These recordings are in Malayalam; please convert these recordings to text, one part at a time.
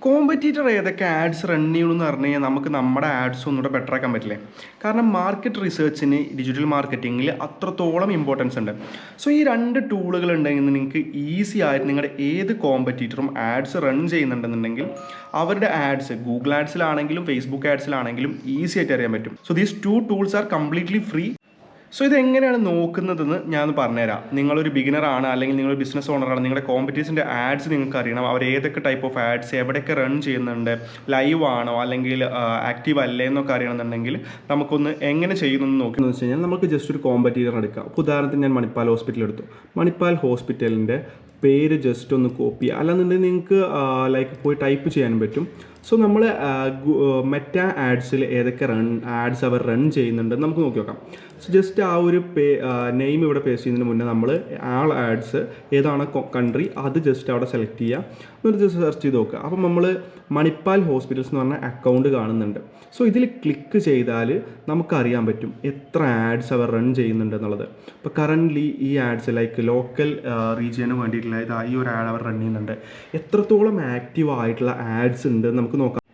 കോമ്പറ്റീറ്റർ ഏതൊക്കെ ആഡ്സ് റൺ ചെയ്യണമെന്ന് പറഞ്ഞു കഴിഞ്ഞാൽ നമുക്ക് നമ്മുടെ ആഡ്സ് ഒന്നുകൂടെ ബെറ്റർ ആക്കാൻ പറ്റില്ലേ? കാരണം മാർക്കറ്റ് റിസർച്ചിന് ഡിജിറ്റൽ മാർക്കറ്റിങ്ങിൽ അത്രത്തോളം ഇമ്പോർട്ടൻസ് ഉണ്ട്. സോ ഈ രണ്ട് ടൂളുകൾ ഉണ്ടെങ്കിൽ നിങ്ങൾക്ക് ഈസി ആയിട്ട് നിങ്ങളുടെ ഏത് കോമ്പറ്റീറ്ററും ആഡ്സ് റൺ ചെയ്യുന്നുണ്ടെന്നുണ്ടെങ്കിൽ അവരുടെ ആഡ്സ് ഗൂഗിൾ ആഡ്സിലാണെങ്കിലും ഫേസ്ബുക്ക് ആഡ്സിലാണെങ്കിലും ഈസി ആയിട്ട് അറിയാൻ പറ്റും. So these two tools are completely free. So ഇതെങ്ങനെയാണ് നോക്കുന്നതെന്ന് ഞാൻ പറഞ്ഞുതരാം. നിങ്ങളൊരു ബിഗിനറാണ്, അല്ലെങ്കിൽ നിങ്ങളൊരു ബിസിനസ് ഓണറാണ്, നിങ്ങളുടെ കോമ്പറ്റീഷൻ്റെ ആഡ്സ് നിങ്ങൾക്ക് അറിയണം. അവർ ഏതൊക്കെ ടൈപ്പ് ഓഫ് ആഡ്സ് എവിടെയൊക്കെ റൺ ചെയ്യുന്നുണ്ട്, ലൈവ് ആണോ അല്ലെങ്കിൽ ആക്റ്റീവ് അല്ലേ എന്നൊക്കെ അറിയണമെന്നുണ്ടെങ്കിൽ നമുക്കൊന്ന് എങ്ങനെ ചെയ്യുന്നതെന്ന് നോക്കിയെന്ന് വെച്ച് കഴിഞ്ഞാൽ നമുക്ക് ജസ്റ്റ് ഒരു കോമ്പറ്റീറ്റർ എടുക്കാം. ഇപ്പോൾ ഉദാഹരണത്തിന് ഞാൻ മണിപ്പാൽ ഹോസ്പിറ്റൽ എടുത്തു. മണിപ്പാൽ ഹോസ്പിറ്റലിൻ്റെ പേര് ജസ്റ്റ് ഒന്ന് കോപ്പി ചെയ്യുക, അല്ലാന്നുണ്ടെങ്കിൽ നിങ്ങൾക്ക് ലൈക്ക് പോയി ടൈപ്പ് ചെയ്യാനും പറ്റും. സോ നമ്മൾ മെറ്റ ആഡ്സിൽ ഏതൊക്കെ ആഡ്സ് അവർ റൺ ചെയ്യുന്നുണ്ടെന്ന് നമുക്ക് നോക്കി നോക്കാം. സോ ജസ്റ്റ് ആ ഒരു നെയിം ഇവിടെ പേസ്റ്റ് ചെയ്യുന്നതിന് മുന്നേ നമ്മൾ ആഡ്സ് ഏതാണ് കൺട്രി അത് ജസ്റ്റ് അവിടെ സെലക്ട് ചെയ്യുക, എന്നിട്ട് ജസ്റ്റ് സെർച്ച് ചെയ്ത് നോക്കുക. അപ്പം നമ്മൾ മണിപ്പാൽ ഹോസ്പിറ്റൽസ് എന്ന് പറഞ്ഞ അക്കൗണ്ട് കാണുന്നുണ്ട്. സോ ഇതിൽ ക്ലിക്ക് ചെയ്താൽ നമുക്കറിയാൻ പറ്റും എത്ര ആഡ്സ് അവർ റൺ ചെയ്യുന്നുണ്ട് എന്നുള്ളത്. ഇപ്പോൾ കറൻ്റ്ലി ഈ ആഡ്സ് ലൈക്ക് ലോക്കൽ റീജിയന് വേണ്ടിയിട്ടുള്ള ഈ ഒരു ആഡ് അവർ റൺ ചെയ്യുന്നുണ്ട്. എത്രത്തോളം ആക്റ്റീവ് ആയിട്ടുള്ള ആഡ്സ് ഉണ്ട് നമുക്ക് നോക്കാം.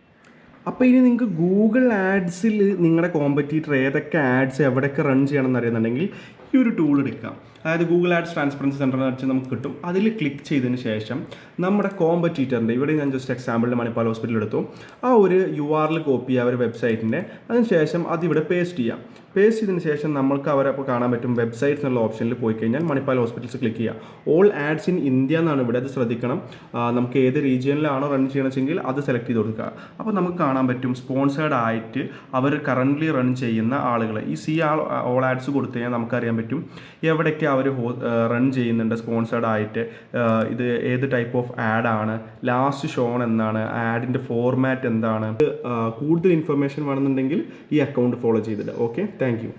അപ്പോൾ ഇനി നിങ്ങൾക്ക് ഗൂഗിൾ ആഡ്സിൽ നിങ്ങളുടെ കോമ്പറ്റീറ്റർ ഏതൊക്കെ ആഡ്സ് എവിടെയൊക്കെ റൺ ചെയ്യണമെന്ന് അറിയുന്നുണ്ടെങ്കിൽ ഈ ഒരു ടൂൾ എടുക്കാം. അതായത് ഗൂഗിൾ ആഡ്സ് ട്രാൻസ്പെറൻസി സെൻറ്റർ എന്ന് വെച്ചാൽ നമുക്ക് കിട്ടും. അതിൽ ക്ലിക്ക് ചെയ്തതിന് ശേഷം നമ്മുടെ കോമ്പറ്റീറ്ററിൻ്റെ, ഇവിടെ ഞാൻ ജസ്റ്റ് എക്സാമ്പിളിൽ മണിപ്പാൽ ഹോസ്പിറ്റൽ എടുത്തു, ആ ഒരു URL കോപ്പി ചെയ്യുക അവർ വെബ്സൈറ്റിൻ്റെ. അതിനുശേഷം അതിവിടെ പേസ്റ്റ് ചെയ്യാം. പേസ്റ്റ് ചെയ്തതിന് ശേഷം നമ്മൾക്ക് അവരപ്പോൾ കാണാൻ പറ്റും വെബ്സൈറ്റ്സ് എന്നുള്ള ഓപ്ഷനിൽ പോയി കഴിഞ്ഞാൽ മണിപ്പാൽ ഹോസ്പിറ്റൽസ് ക്ലിക്ക് ചെയ്യുക. ഓൾ ആഡ്സ് ഇൻ ഇന്ത്യ എന്നാണ് ഇവിടെ, അത് ശ്രദ്ധിക്കണം. നമുക്ക് ഏത് റീജിയനിലാണോ റൺ ചെയ്യണമെങ്കിൽ അത് സെലക്ട് ചെയ്ത് കൊടുക്കുക. അപ്പോൾ നമുക്ക് കാണാൻ പറ്റും സ്പോൺസേർഡ് ആയിട്ട് അവർ കറൻ്റ്ലി റൺ ചെയ്യുന്ന ആളുകൾ. ഈ ഓൾ ആഡ്സ് കൊടുത്തു കഴിഞ്ഞാൽ നമുക്കറിയാൻ പറ്റും എവിടെയൊക്കെ അവർ റൺ ചെയ്യുന്നുണ്ട് സ്പോൺസേർഡ് ആയിട്ട്, ഇത് ഏത് ടൈപ്പ് ഓഫ് ആഡാണ്, ലാസ്റ്റ് ഷോൺ എന്താണ്, ആഡിൻ്റെ ഫോർമാറ്റ് എന്താണ്. കൂടുതൽ ഇൻഫർമേഷൻ വേണമെന്നുണ്ടെങ്കിൽ ഈ അക്കൗണ്ട് ഫോളോ ചെയ്തിട്ട്. Okay, thank you.